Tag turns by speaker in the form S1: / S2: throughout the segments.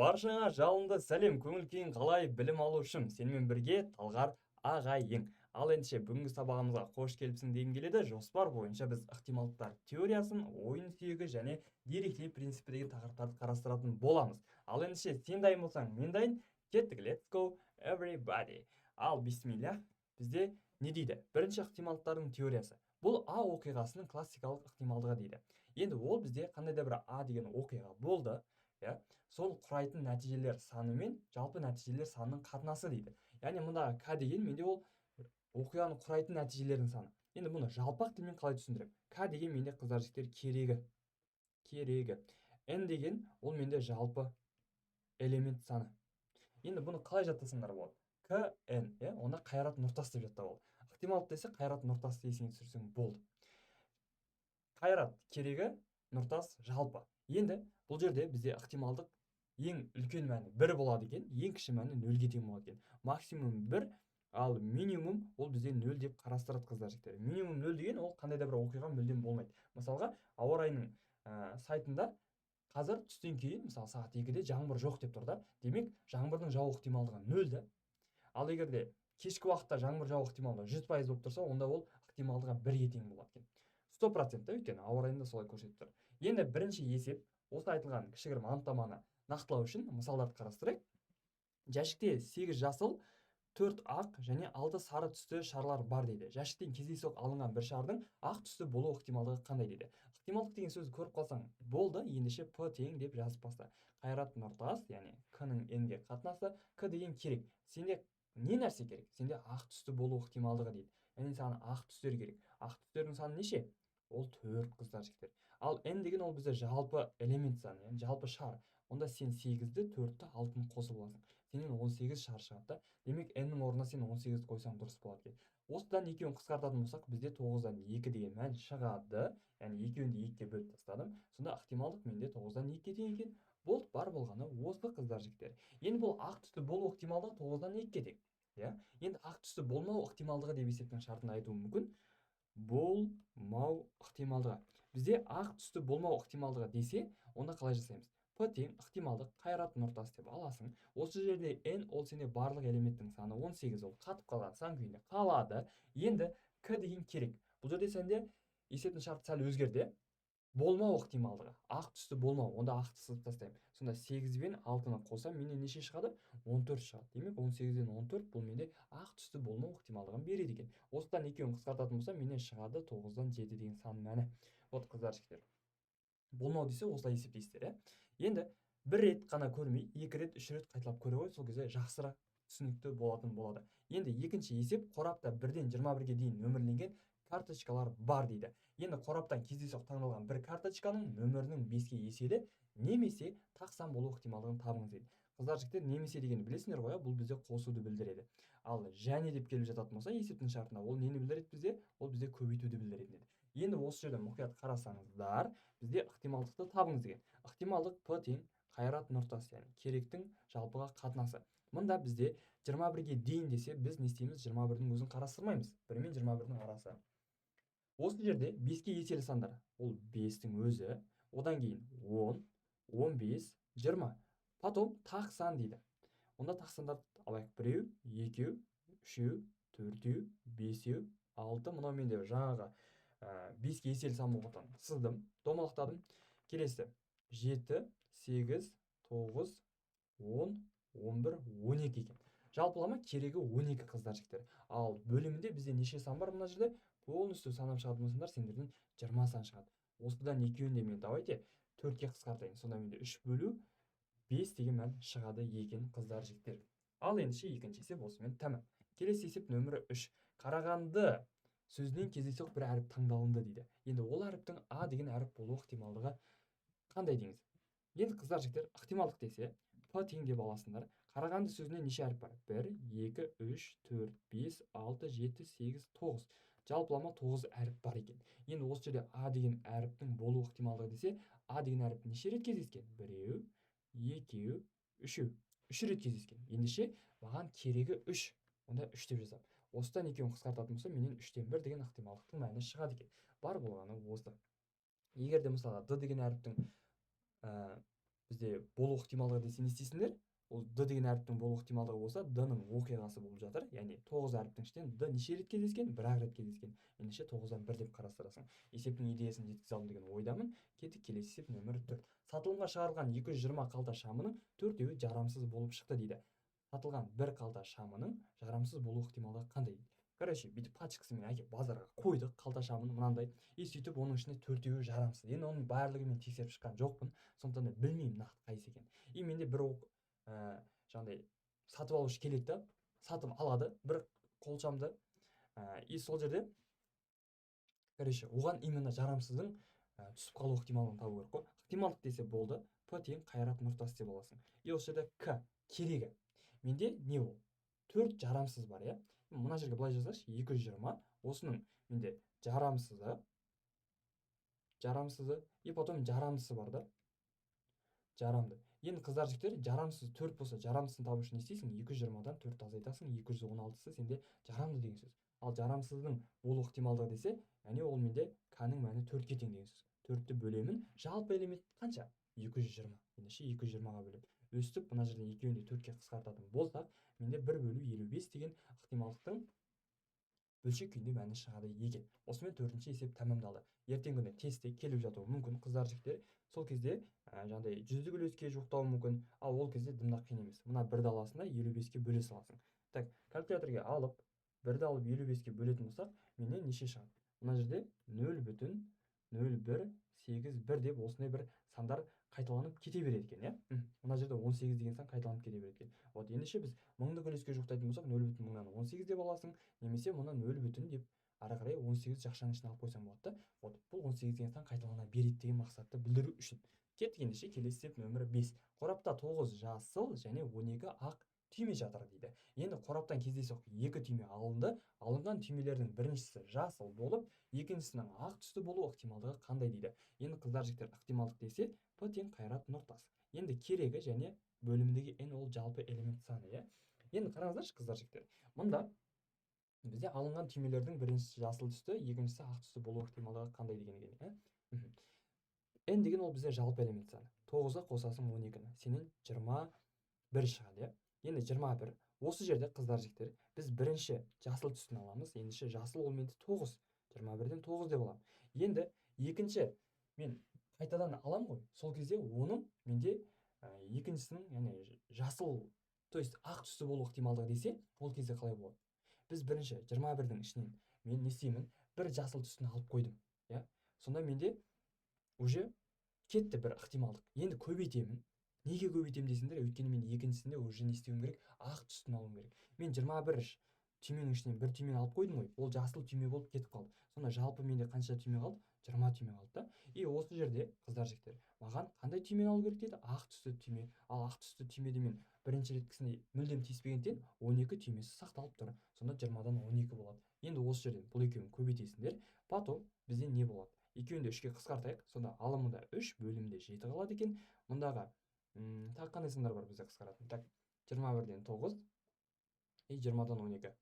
S1: Баршаңа жалынды сәлем, көңіл күйің қалай, білім алушым, сенімен бірге Талғар ағайың. Ал ендеше бүгінгі сабағымызға қош келіпсің дегім келеді. Жоспар бойынша біз ықтималдықтар теориясын, ойын сүйегі және директив принципі деген тақырыптарды қарастыратын боламыз. Ал ендеше сен дайын болсаң, мен дайын. Кеттік, let's go everybody. Ал бисмилля, бізде не дейді? Бірінші ықтималдықтардың теориясы. Бұл А оқиғасының классикалық ықтималдығы дейді. Енді ол бізде қандай да бір А деген оқиға болды, иә? Сол құрайтын нәтижелер саны мен жалпы нәтижелер санының қатынасы дейді. Яғни мұндағы К деген менде ол оқиғаны құрайтын нәтижелердің саны. Енді мұны жалпақ тілмен қалай түсіндірем? К деген менде қыздар жігіттер керегі. Н деген ол менде жалпы элемент саны. Енді бұны қалай жаттасаңдар болады? К, Н, онда қайрат нұртас деп жаттап ал. Ықтималдық десе қайрат нұртас есіңе түсірсең болды. Қайрат керегі, нұртас жалпы. Енді бұл жерде бізде ықтималдық ең үлкен мәні 1 болады екен, ең кіші мәні 0-ге тең болады екен. Максимум 1, ал минимум ол бізде 0 деп қарастырады қыздар жігіттер. Минимум 0 деген ол қандай да бір оқиға мүлдем болмайды. Мысалға, ауа райының сайтында қазір түстен кейін, мысалы сағат 2-де жаңбыр жоқ деп тұр да. Демек, жаңбырдың жауы ықтималдығы 0-ді. Ал егерде кешкі уақытта жаңбыр жауы ықтималдығы 100% болып тұрса, онда ол ықтималдығы 1-ге тең болады екен. 100% өйткені ауа райында солай көрсетіп тұр. Енді бірінші есеп, осы айтылған кішігірім анықтаманы нақтылау үшін мысалдарды қарастырайық. Жәшікте 8 жасыл, 4 ақ және 6 сары түсті шарлар бар дейді. Жәшіктен кездейсоқ алынған бір шардың ақ түсті болу ықтималдығы қандай дейді. Ықтималдық деген сөзді көріп қалсаң болды, ендеше П тең деп жазып баста. Қайрат нұртас, яғни К-ның N-ге қатынасы, К деген керек. Сенде не нәрсе керек? Сенде ақ түсті болу ықтималдығы дейді. Яғни саған ақ түстер керек. Ақ түстердің саны неше? Ол 4 қыздар жігіттер. Ал N деген ол бізде жалпы элемент саны, яғни жалпы шар. Онда сен 8-ді, 4-ті, 6-ны қосып аласың. Сенен 18 шар шығады. Демек, N-нің орнына сен 18 қойсаң дұрыс болады. Осыдан екеуін қысқартатын болсақ, бізде 9-дан 2 деген мән шығады. Яғни екеуін де 2-ге бөліп тастадым. Сонда ықтималдық менде 9-дан 2-ге тең екен. Болды, бар болғаны осы қыздар жігіттер. Енді бұл ақ түсті болу ықтималдығы 9-дан 2-ге тең. Енді ақ түсті болмау ықтималдығы деп есептің шартын айтуы мүмкін. Болмау ықтималдығы. Бізде ақ түсті болмау ықтималдығы десе, онда қалай жасаймыз? П тең ықтималдық қайрат нұртас деп аласың. Осы жерде N ол сенде барлық элементтің саны 18, ол қатып қалған сан күйінде қалады. Енді К деген керек. Бұл жерде сенде есептің шарты сәл өзгерді. Болмау ықтималдығы. Ақ түсті болмау. Онда ақты сызып тастаймын. Сонда 8 бен 6-ны қосам, менен неше шығады? 14 шығады. Демек 18-ден 14 бұл менде ақ түсті болмау ықтималдығын береді екен. Осыдан екеуін қысқартатын болсам, менен шығады 9-дан 7 деген сан мәні. Вот қыздар жігіттер. Болмау десе осылай есептейсіздер. Енді бір рет қана көрмей, 2 рет, 3 рет қайталап көре ғой, сол кезде жақсырақ түсінікті болатын болады. Енді екінші есеп, қорапта 1-ден 21-ге дейін нөмірленген карточкалар бар дейді. Енді қораптан кездейсоқ таңдалған бір карточканың нөмірінің 5-ке еселі немесе тақсан болу ықтималдығын табыңыз дейді. Қыздар жігіттер, немесе дегенді білесіңдер ғой, бұл бізде қосуды білдіреді. Ал және деп келіп жататын болса, есептің шартында ол нені білдіреді бізде? Ол бізде көбейтуді білдіреді. Енді осы жерде мұқият қарасаңыздар, бізде ықтималдықты табыңыз деген. Ықтималдық П тең қайрат нұртас, яғни керектің жалпыға қатынасы. Мұнда бізде 21-ге дейін десе, біз не істейміз? 21-дің өзін қарастырмаймыз. 1 мен 21-дің арасы. Осы жерде 5-ке еселі сандар. Ол 5-тің өзі, одан кейін 10, 15, 20. Потом тақ сан дейді. Онда тақ сандарды алайық. 1, 2, 3, 4, 5, 6. Мұнау менде жаңағы 5-ке еселі сан болғандықтан сыздым, домалақтадым. Келесі 7, 8, 9, 10, 11, 12 екен. Жалпылама керегі 12 қыздар жігіттер. Ал бөлімінде бізде неше сан бар мына жерде? Полностью санап шығатын болсаңдар, сендерден 20 сан шығады. Осыдан екеуінде мен давайте 4-ке қысқартайын. Сонда менде 3 бөлу 5 деген мән шығады екен қыздар жігіттер. Ал ендеше екінші есеп осымен тәмам. Келесі есеп нөмірі 3. Қарағанды сөзінен кездейсоқ бір әріп таңдалынды дейді. Енді ол әріптің А деген әріп болу ықтималдығы қандай дейміз? Енді қыздар жігіттер, ықтималдық десе, П тең деп аласыңдар. Қарағанды сөзінен неше әріп бар? 1, 2, 3, 4, 5, 6, 7, 8, 9. Жалпылама 9 әріп бар екен. Енді осы жерде А деген әріптің болу ықтималдығы десе, А деген әріп неше рет кездескен? 1, 2, 3. 3 рет кездескен. Ендеше маған керегі 3. Онда 3 деп жазамын. Осыдан екеуін қысқартатын болса, менен 3-тен 1 деген ықтималдықтың мәні шығады екен. Бар болғаны осы. Егер де мысалы Д деген әріптің бізде болу ықтималдығы десе не істейсіңдер? Ол д деген әріптің болу ықтималдығы болса, д-ның оқиғасы болып жатыр. Яғни 9 әріптің ішінен д неше рет кездескен? Бір-ақ рет кездескен. Ендеше 9-дан 1 деп қарастырасың. Есептің идеясын жеткізе алдым деген ойдамын. Кеттік, келесі есеп нөмір 4. Сатылымға шығарылған 220 қалта шамының 4-еуі жарамсыз болып шықты дейді. Сатылған бір қалта шамының жарамсыз болу ықтималдығы қандай дейді. Короче, бүйтіп пачкасымен әкеп базарға қойдық қалта шамын мынандай. Сөйтіп оның ішінде 4-еуі жарамсыз. Енді оның барлығын мен тексеріп шыққан жоқпын. Сондықтан да білмеймін нақты қайсы екен. Менде бір жаңағыдай сатып алушы келеді да, сатып алады бір қолшамды. Сол жерде короче, оған именно жарамсыздың түсіп қалу ықтималдығын табу керек қой. Ықтималдық десе болды. П тең қайрат нұртас деп аласың. Осы жерде К керегі. Менде не ол? 4 жарамсыз бар, иә? Мына жерге былай жазайыншы, 220. Осының менде жарамсызы и потом жарамдысы бар да. Жарамды. Енді қыздар жігіттер, жарамсыз 4 болса, жарамдысын табу үшін не істейсің? 220-дан 4 азайтасың, 216-сы сенде жарамды деген сөз. Ал жарамсыздың болу ықтималдығы десе, яғни ол менде К-ның мәні 4-ке тең деген сөз. 4-ті бөлемін, жалпы элемент қанша? 220. Ендеше 220-ға бөліп өстіп, мына жерден екеуін де 4-ке қысқартатын болсақ, менде 1/55 деген ықтималдықтың бөлшек күйінде мәні шығады екен. Осымен 4-ші есеп тәмамдалды. Ертең күні тестте келіп жатуы мүмкін, қыздар жігіттер. Сол кезде жаңағыдай жүздік үлеске жоқтауы мүмкін. Ал ол кезде дымда қиын емес. Мына 1-ді аласың да 55-ке бөле саласың. Так, калькуляторға алып 1-ді алып 55-ке бөлетін болсақ, менен неше шығады? Мына жерде 0,0181 деп осындай бір сандар қайталанып кете береді екен, иә? Мына жерде 18 деген сан қайталанып кете береді екен. Вот, ендеше біз 1000-ды үлеске жоқтайтын болсақ, 0,18 деп аласың, немесе мұны 0 деп ары қарай 18 жақшаның ішіне алып қойсаң болады да. Вот, бұл 18 деген сан қайталана береді деген мақсатты білдіру үшін. Кеттік, ендеше келесі есеп нөмір 5. Қорапта 9 жасыл және 12 ақ түйме жатыр дейді. Енді қораптан кездейсоқ 2 түйме алынды. Алынған түймелердің біріншісі жасыл болып, екіншісінің ақ түсті болу ықтималдығы қандай дейді. Енді қыздар жігіттер, ықтималдық десе, П тең қайрат нұртас. Енді керегі және бөліміндегі n ол жалпы элемент саны, иә? Енді қараңыздаршы, қыздар жігіттер. Мұнда бізде алынған түймелердің біріншісі жасыл түсті, екіншісі ақ түсті болу ықтималдығы қандай деген екен, иә? N деген ол бізде жалпы элемент саны. 9-ға қосасың 12-ні. Сенен 21 шығады, иә? Енді 21. Осы жерде қыздар жігіттер, біз бірінші жасыл түсін аламыз. Ендеше жасыл ол менде 9. 21-ден 9 деп аламын. Енді екінші мен қайтадан алам ғой. Сол кезде оның менде екіншісінің, яғни жасыл, то есть ақ түсті болу ықтималдығы десе, ол кезде қалай болады? Біз бірінші 21-дің ішінен мен не істеймін? Бір жасыл түсін алып қойдым, иә? Сонда менде уже кетті бір ықтималдық. Енді көбейтемін. Неге көбейтемін десеңдер, өйткені мен екіншісінде уже не істеуім керек? Ақ түсін алуым керек. Мен 21 түйменің ішінен бір түймені алып қойдым ғой. Ол жасыл түйме болып кетіп қалды. Сонда жалпы менде қанша түйме қалды? 20 түйме қалды да. Осы жерде қыздар жігіттер, маған қандай түймені алу керек дейді? Ақ түсті түйме. Ал ақ түсті түймеде мен бірінші реткісінде мүлдем тиіспегендіктен 12 түймесі сақталып тұр. Сонда 20-дан 12 болады. Енді осы жерден бұл екеуін көбейтесіңдер. Потом бізде не болады? Екеуін де 3-ке қысқартайық. Сонда алымында 3, бөлімде 7 қалады екен. Мұндағы тағы қандай сандар бар бізде қысқаратын? Так, 21-ден 9 и 20-дан 12.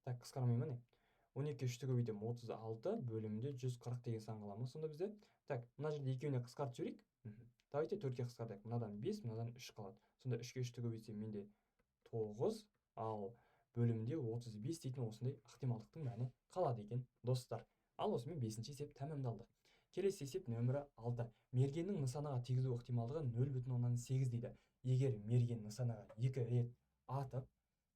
S1: Так, қысқармайма не? 12 3-ті көбейтемін, 36, бөлімінде 140 деген сан қаламыз. Сонда бізде, так, мына жерде екеуіне қысқартып жіберейік. Давайте 4-ке қысқартайық. Мынадан 5, мынадан 3 қалады. Сонда 3-ке 3-ті көбейтсем менде 9, ал бөлімде 35 дейтін осындай ықтималдықтың мәні қалады екен, достар. Ал осымен 5-ші есеп тәмамдалды. Келесі есеп нөмірі 6. Мергеннің нысанаға тигізу ықтималдығы 0,8 дейді. Егер мерген нысанаға 2 рет атып,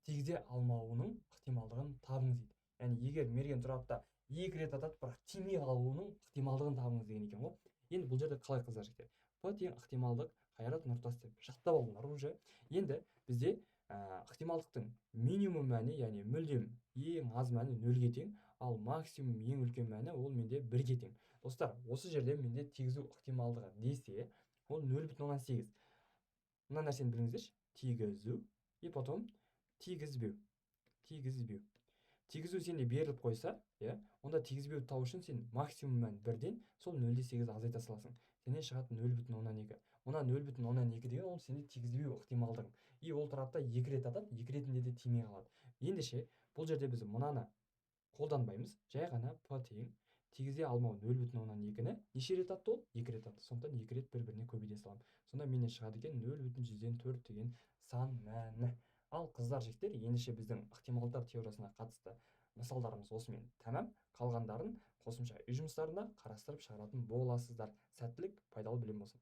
S1: тигізе алмауының ықтималдығын табыңыз дейді. Яғни егер мерген тұрапта 2 рет атады, бірақ тимей қалуының ықтималдығын табыңыз деген екен ғой. Енді бұл жерде қалай қыздар жігіттер? П тең ықтималдық қайрат нұртас деп жаттап алдыңдар уже. Енді бізде ықтималдықтың минимум мәні, яғни мүлдем ең аз мәні 0-ге тең, ал максимум ең үлкен мәні ол менде 1-ге тең. Достар, осы жерде менде тигізу ықтималдығы десе, ол 0,8. Мына нәрсені біліңіздерші. Тигізу и потом тигізбеу. Тигізу сенде беріліп қойса, онда тигізбеу табу үшін сен максимум мән 1-ден сол 0,8 азайта саласың. Сенен шығатын 0,2. Мына 0,2 деген ол сенде тигізбеу ықтималдығың. И ол тұрапта 2 рет атады, 2 ретінде де тимей қалады. Ендеше бұл жерде біз мынаны қолданбаймыз. Жай ғана П тең тигізе алмау 0,2-ні неше рет атты ол? 2 рет атты. Сондықтан 2 рет бір-біріне көбейте саламын. Сонда менен шығады екен 0,4 деген сан мәні. Ал қыздар жігіттер, ендеше біздің ықтималдар теориясына қатысты мысалдарымыз осымен тәмам. Қалғандарын қосымша үй жұмыстарында қарастырып шығаратын боласыздар. Сәттілік, пайдалы білім болсын.